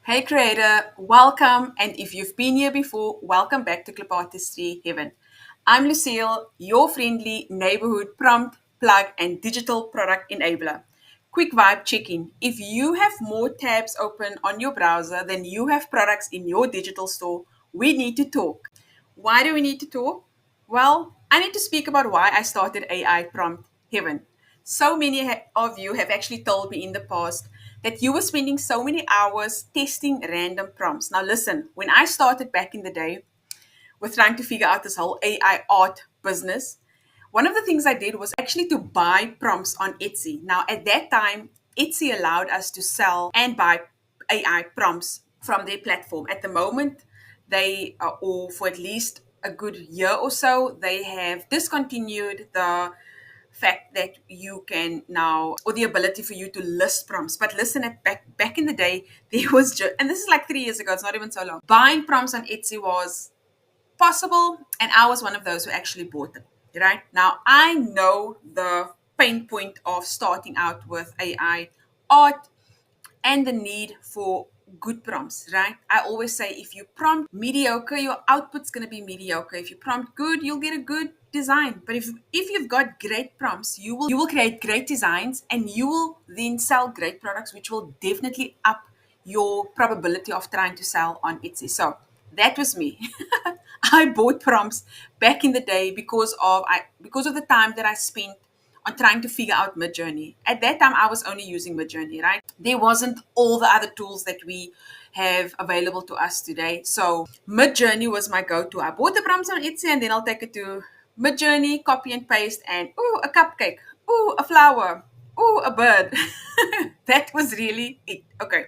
Hey creator, welcome, and if you've been here before, welcome back to Clipartistry Heaven. I'm Lucille, your friendly neighborhood prompt, plug, and digital product enabler. Quick vibe check-in. If you have more tabs open on your browser than you have products in your digital store, we need to talk. Why do we need to talk? Well, I need to speak about why I started AI Prompt Heaven. So many of you have actually told me in the past that you were spending so many hours testing random prompts. Now, listen, when I started back in the day with trying to figure out this whole AI art business, one of the things I did was actually to buy prompts on Etsy. Now, at that time, Etsy allowed us to sell and buy AI prompts from their platform. At the moment, or for at least a good year or so, they have discontinued the fact that you can now, or the ability for you to list prompts. But listen, back in the day, there was just, and this is like 3 years ago, it's not even so long. Buying prompts on Etsy was possible, and I was one of those who actually bought them. Right now, I know the pain point of starting out with AI art and the need for good prompts, right? I always say if you prompt mediocre, your output's going to be mediocre. If you prompt good, you'll get a good design. But if you've got great prompts, you will create great designs, and you will then sell great products, which will definitely up your probability of trying to sell on Etsy. So that was me. I bought prompts back in the day because of the time that I spent on trying to figure out Midjourney. At that time, I was only using Midjourney, right? There wasn't all the other tools that we have available to us today. So Midjourney was my go-to. I bought the prompts on Etsy, and then I'll take it to Midjourney, copy and paste, and ooh, a cupcake, ooh, a flower, ooh, a bird. That was really it. Okay.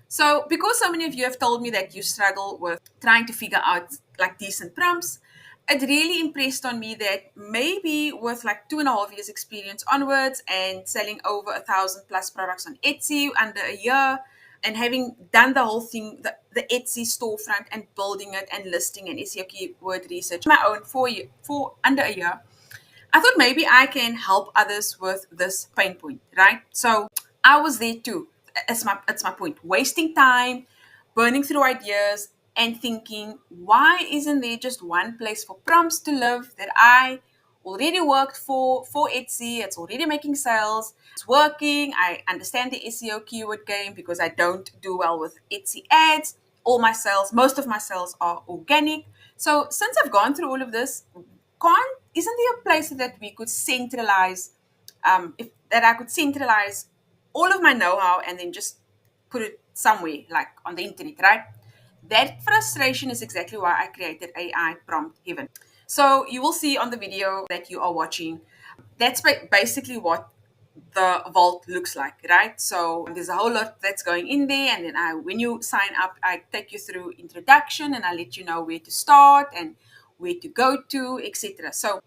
So, because so many of you have told me that you struggle with trying to figure out like decent prompts, it really impressed on me that maybe with like 2.5 years experience onwards and selling over 1,000+ products on Etsy under a year, and having done the whole thing, the Etsy storefront and building it and listing and SEO keyword research my own for under a year, I thought maybe I can help others with this pain point, right? So I was there too. It's my point. Wasting time, burning through ideas, and thinking, why isn't there just one place for prompts to live that I already worked for Etsy? It's already making sales. It's working. I understand the SEO keyword game because I don't do well with Etsy ads. Most of my sales are organic. So since I've gone through all of this, can't isn't there a place that we could centralize if that I could centralize all of my know-how and then just put it somewhere like on the internet, right? That frustration is exactly why I created AI Prompt Heaven. So you will see on the video that you are watching, that's basically what the vault looks like, right? So there's a whole lot that's going in there, and then when you sign up, I take you through introduction, and I let you know where to start and where to go to, etc. So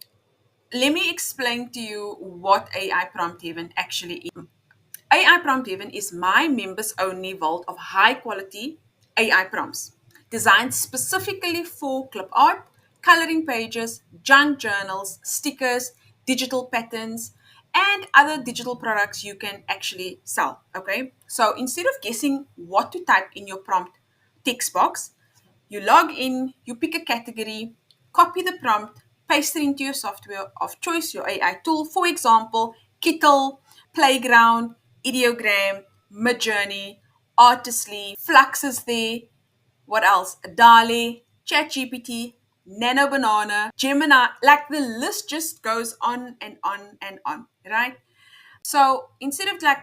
let me explain to you what AI Prompt Heaven actually is. AI Prompt Heaven is my members only vault of high quality AI prompts designed specifically for clip art, coloring pages, junk journals, stickers, digital patterns, and other digital products you can actually sell. Okay, so instead of guessing what to type in your prompt text box, you log in, you pick a category, copy the prompt, paste it into your software of choice, your AI tool. For example, Kittl, Playground, Ideogram, Midjourney, Artistly, Flux is there. What else? Dali, ChatGPT, Nano Banana, Gemini. Like the list just goes on and on and on, right? So instead of like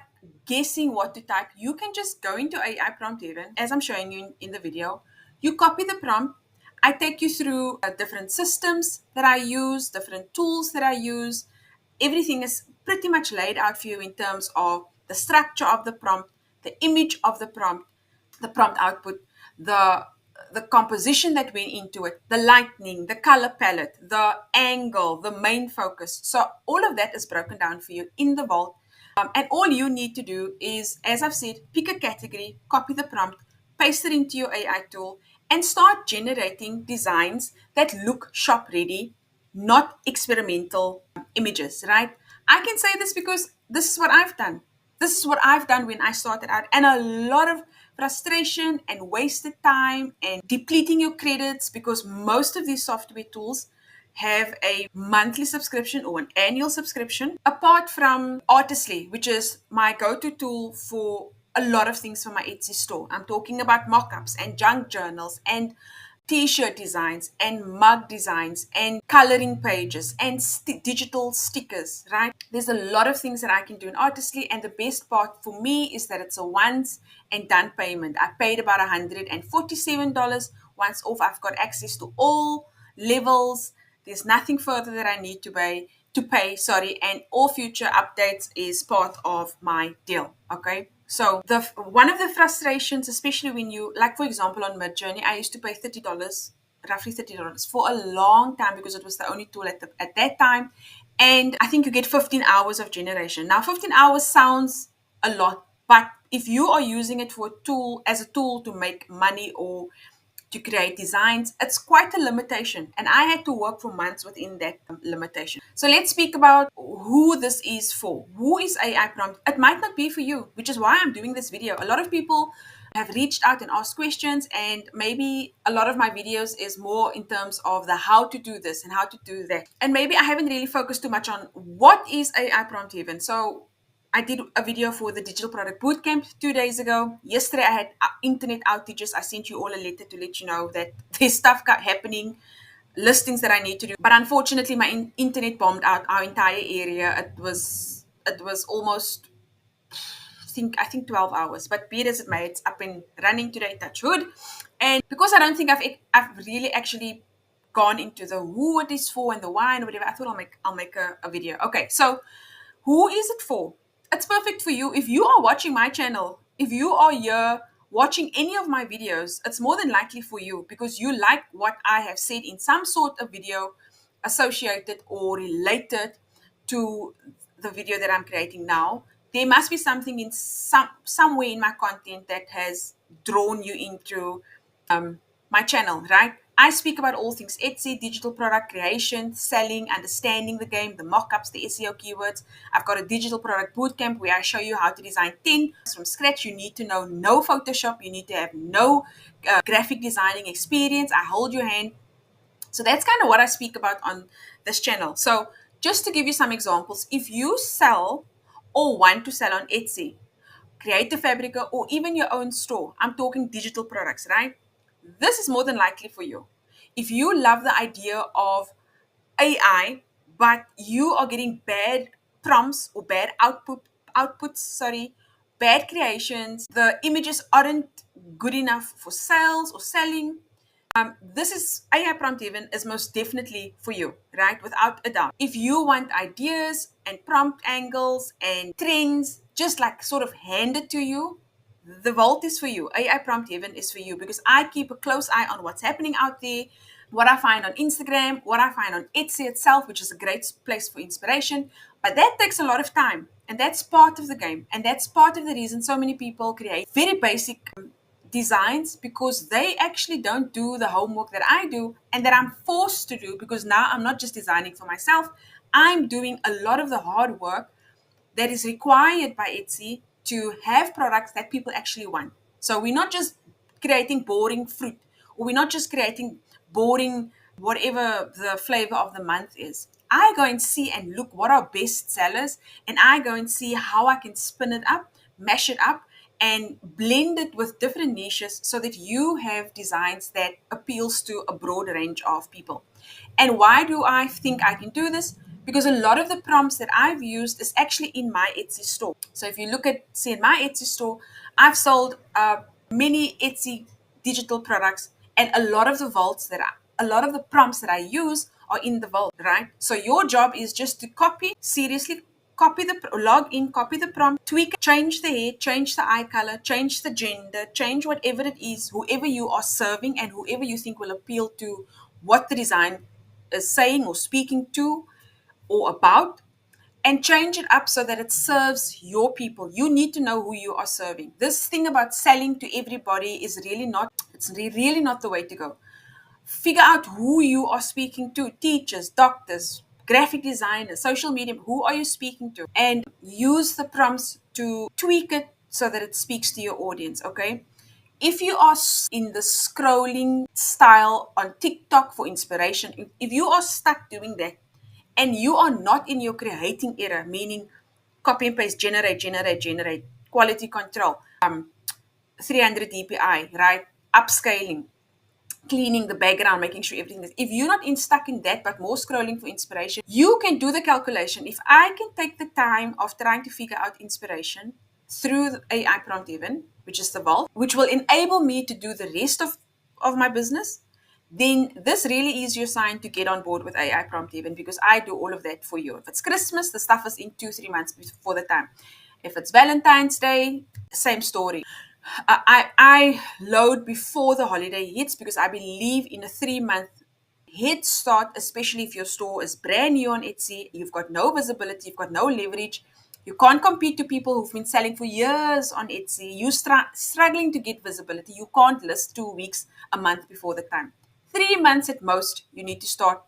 guessing what to type, you can just go into AI Prompt Heaven, as I'm showing you in the video. You copy the prompt. I take you through different systems that I use, different tools that I use. Everything is pretty much laid out for you in terms of the structure of the prompt, the image of the prompt output, the composition that went into it, the lighting, the color palette, the angle, the main focus. So all of that is broken down for you in the vault. And all you need to do is, as I've said, pick a category, copy the prompt, paste it into your AI tool, and start generating designs that look shop ready, not experimental images, right? I can say this because this is what I've done. This is what I've done when I started out. And a lot of frustration and wasted time and depleting your credits, because most of these software tools have a monthly subscription or an annual subscription. Apart from Artistly, which is my go-to tool for a lot of things for my Etsy store. I'm talking about mock-ups and junk journals and t-shirt designs and mug designs and coloring pages and digital stickers, right? There's a lot of things that I can do in Artistly, and the best part for me is that it's a once and done payment. I paid about $147 once off. I've got access to all levels. There's nothing further that I need to pay, sorry, and all future updates is part of my deal. Okay. So the one of the frustrations, especially when you, like for example on Midjourney, I used to pay $30, roughly $30 for a long time because it was the only tool at that time. And I think you get 15 hours of generation. Now 15 hours sounds a lot, but if you are using it for as a tool to make money or to create designs, it's quite a limitation. And I had to work for months within that limitation. So let's speak about who this is for. Who is AI prompt? It might not be for you, which is why I'm doing this video. A lot of people have reached out and asked questions, and maybe a lot of my videos is more in terms of the how to do this and how to do that. And maybe I haven't really focused too much on what is AI prompt even. So I did a video for the Digital Product Bootcamp 2 days ago. Yesterday, I had internet outages. I sent you all a letter to let you know that there's stuff happening, listings that I need to do. But unfortunately, my internet bombed out our entire area. It was almost, I think 12 hours. But be it as it may, it's up and running today, touch wood. And because I don't think I've really actually gone into the who it is for and the why and whatever, I thought I'll make a video. Okay, so who is it for? It's perfect for you. If you are watching my channel, if you are here watching any of my videos, it's more than likely for you because you like what I have said in some sort of video associated or related to the video that I'm creating now. There must be something in somewhere in my content that has drawn you into my channel, right? I speak about all things Etsy, digital product creation, selling, understanding the game, the mock-ups, the SEO keywords. I've got a digital product bootcamp where I show you how to design 10 from scratch. You need to know no Photoshop. You need to have no graphic designing experience. I hold your hand. So that's kind of what I speak about on this channel. So just to give you some examples, if you sell or want to sell on Etsy, Creative Fabrica, or even your own store, I'm talking digital products, right? This is more than likely for you. If you love the idea of AI, but you are getting bad prompts or bad outputs, bad creations, the images aren't good enough for sales or selling, this is AI prompt even is most definitely for you, right? Without a doubt. If you want ideas and prompt angles and trends, just like sort of handed to you, the vault is for you. AI prompt heaven is for you because I keep a close eye on what's happening out there, what I find on Instagram, what I find on Etsy itself, which is a great place for inspiration. But that takes a lot of time, and that's part of the game. And that's part of the reason so many people create very basic designs because they actually don't do the homework that I do and that I'm forced to do because now I'm not just designing for myself, I'm doing a lot of the hard work that is required by Etsy to have products that people actually want. So we're not just creating boring fruit, or we're not just creating boring whatever the flavor of the month is. I go and see and look what are best sellers, and I go and see how I can spin it up, mash it up, and blend it with different niches so that you have designs that appeals to a broad range of people. And why do I think I can do this? Because a lot of the prompts that I've used is actually in my Etsy store. So if you look at, say, in my Etsy store, I've sold many Etsy digital products, and a lot of a lot of the prompts that I use are in the vault, right? So your job is just to log in, copy the prompt, tweak it, change the head, change the eye color, change the gender, change whatever it is, whoever you are serving and whoever you think will appeal to what the design is saying or speaking to or about, and change it up so that it serves your people. You need to know who you are serving. This thing about selling to everybody is really not the way to go. Figure out who you are speaking to: teachers, doctors, graphic designers, social media. Who are you speaking to? And use the prompts to tweak it so that it speaks to your audience, okay? If you are in the scrolling style on TikTok for inspiration, if you are stuck doing that and you are not in your creating era, meaning copy and paste, generate, quality control, 300 dpi, right? Upscaling, cleaning the background, making sure everything is. If you're not stuck in that, but more scrolling for inspiration, you can do the calculation. If I can take the time of trying to figure out inspiration through the AI prompt even, which is the vault, which will enable me to do the rest of my business, then this really is your sign to get on board with AI prompt even, because I do all of that for you. If it's Christmas, the stuff is in 2-3 months before the time. If it's Valentine's Day, same story. I load before the holiday hits because I believe in a 3 month head start, especially if your store is brand new on Etsy. You've got no visibility, you've got no leverage. You can't compete to people who've been selling for years on Etsy. You're struggling to get visibility. You can't list 2 weeks, a month before the time. 3 months at most, you need to start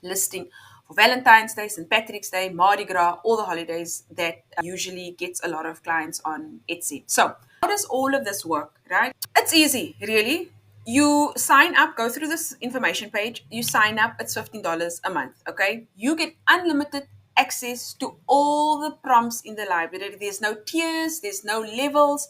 listing for Valentine's Day, St. Patrick's Day, Mardi Gras, all the holidays that usually gets a lot of clients on Etsy. So, how does all of this work, right? It's easy, really. You sign up, go through this information page, you sign up, it's $15 a month, okay? You get unlimited access to all the prompts in the library. There's no tiers, there's no levels.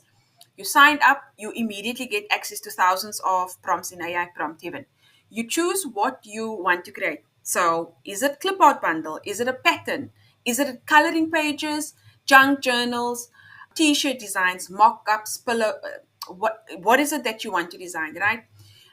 You signed up, you immediately get access to thousands of prompts in AI Prompt Heaven. You choose what you want to create. So, is it clipart bundle? Is it a pattern? Is it coloring pages, junk journals, t-shirt designs, mock-ups, pillow? What is it that you want to design, right?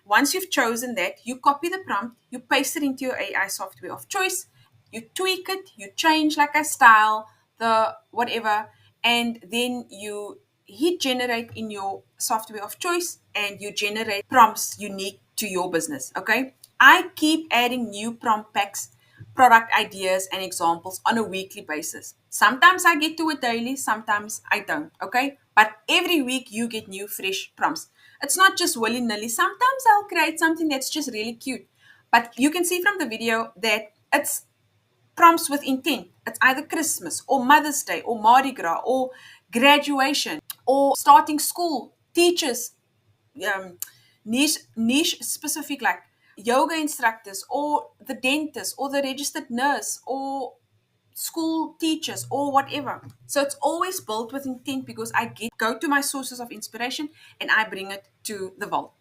Once you've chosen that, you copy the prompt, you paste it into your AI software of choice, you tweak it, you change like a style, the whatever, and then you hit generate in your software of choice and you generate prompts unique to your business. Okay. I keep adding new prompt packs, product ideas, and examples on a weekly basis. Sometimes I get to it daily, sometimes I don't. Okay. But every week you get new fresh prompts. It's not just willy nilly. Sometimes I'll create something that's just really cute. But you can see from the video that it's prompts with intent. It's either Christmas or Mother's Day or Mardi Gras or graduation or starting school, teachers, um, niche specific, like yoga instructors or the dentist or the registered nurse or school teachers or whatever. So it's always built with intent because I go to my sources of inspiration and I bring it to the vault.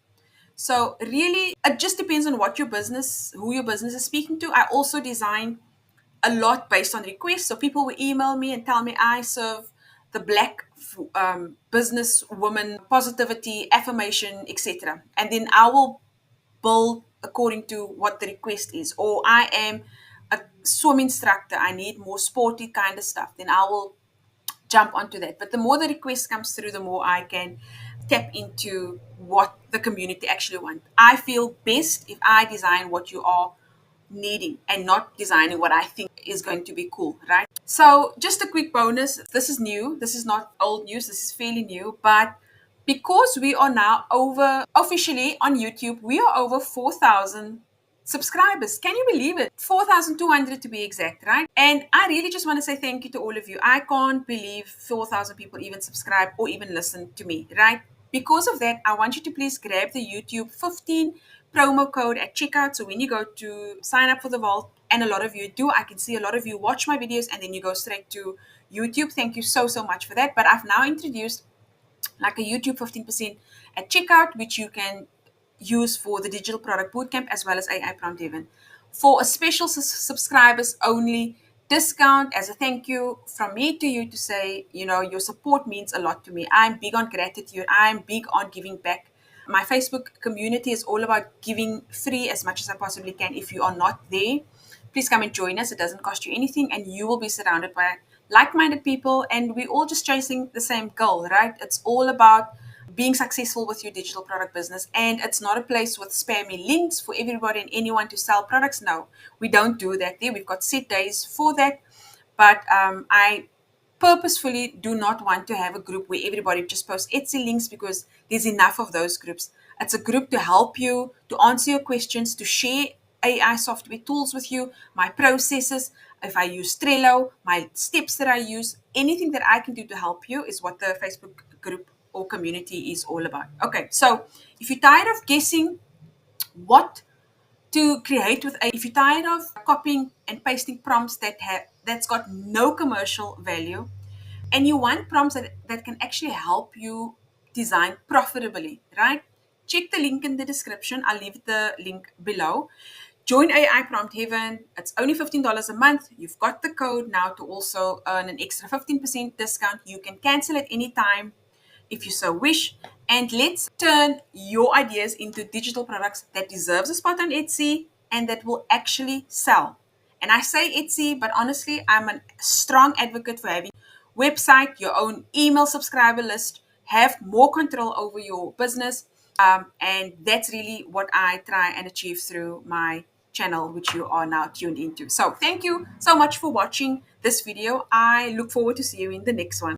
So really, it just depends on what your business, who your business is speaking to. I also design a lot based on requests. So people will email me and tell me I serve the black business woman, positivity, affirmation, etc. And then I will build according to what the request is. Or I am a swim instructor, I need more sporty kind of stuff. Then I will jump onto that. But the more the request comes through, the more I can tap into what the community actually want. I feel best if I design what you are needing and not designing what I think is going to be cool, right? So just a quick bonus. This is new. This is not old news. This is fairly new, but because we are now over officially on YouTube, we are over 4,000 subscribers. Can you believe it? 4,200 to be exact, right? And I really just want to say thank you to all of you. I can't believe 4,000 people even subscribe or even listen to me, right? Because of that, I want you to please grab the YouTube 15 promo code at checkout. So when you go to sign up for the vault, and a lot of you do, I can see a lot of you watch my videos and then you go straight to YouTube. Thank you so, so much for that. But I've now introduced like a YouTube 15% at checkout, which you can use for the digital product bootcamp as well as AI prompt even. For a special subscribers only discount as a thank you from me to you to say, your support means a lot to me. I'm big on gratitude. I'm big on giving back. My Facebook community is all about giving free as much as I possibly can. If you are not there, please come and join us. It doesn't cost you anything and you will be surrounded by like-minded people and we're all just chasing the same goal, right? It's all about being successful with your digital product business, and it's not a place with spammy links for everybody and anyone to sell products. No, we don't do that there. We've got set days for that, but I purposefully do not want to have a group where everybody just posts Etsy links because there's enough of those groups. It's a group to help you, to answer your questions, to share AI software tools with you, my processes. If I use Trello, my steps that I use, anything that I can do to help you is what the Facebook group or community is all about. Okay, so if you're tired of guessing what to create with AI, if you're tired of copying and pasting prompts that's got no commercial value, and you want prompts that can actually help you design profitably, right? Check the link in the description. I'll leave the link below. Join AI Prompt Heaven. It's only $15 a month. You've got the code now to also earn an extra 15% discount. You can cancel at any time if you so wish. And let's turn your ideas into digital products that deserves a spot on Etsy and that will actually sell. And I say Etsy, but honestly, I'm a strong advocate for having website, your own email subscriber list, have more control over your business. And that's really what I try and achieve through my channel, which you are now tuned into. So thank you so much for watching this video. I look forward to see you in the next one.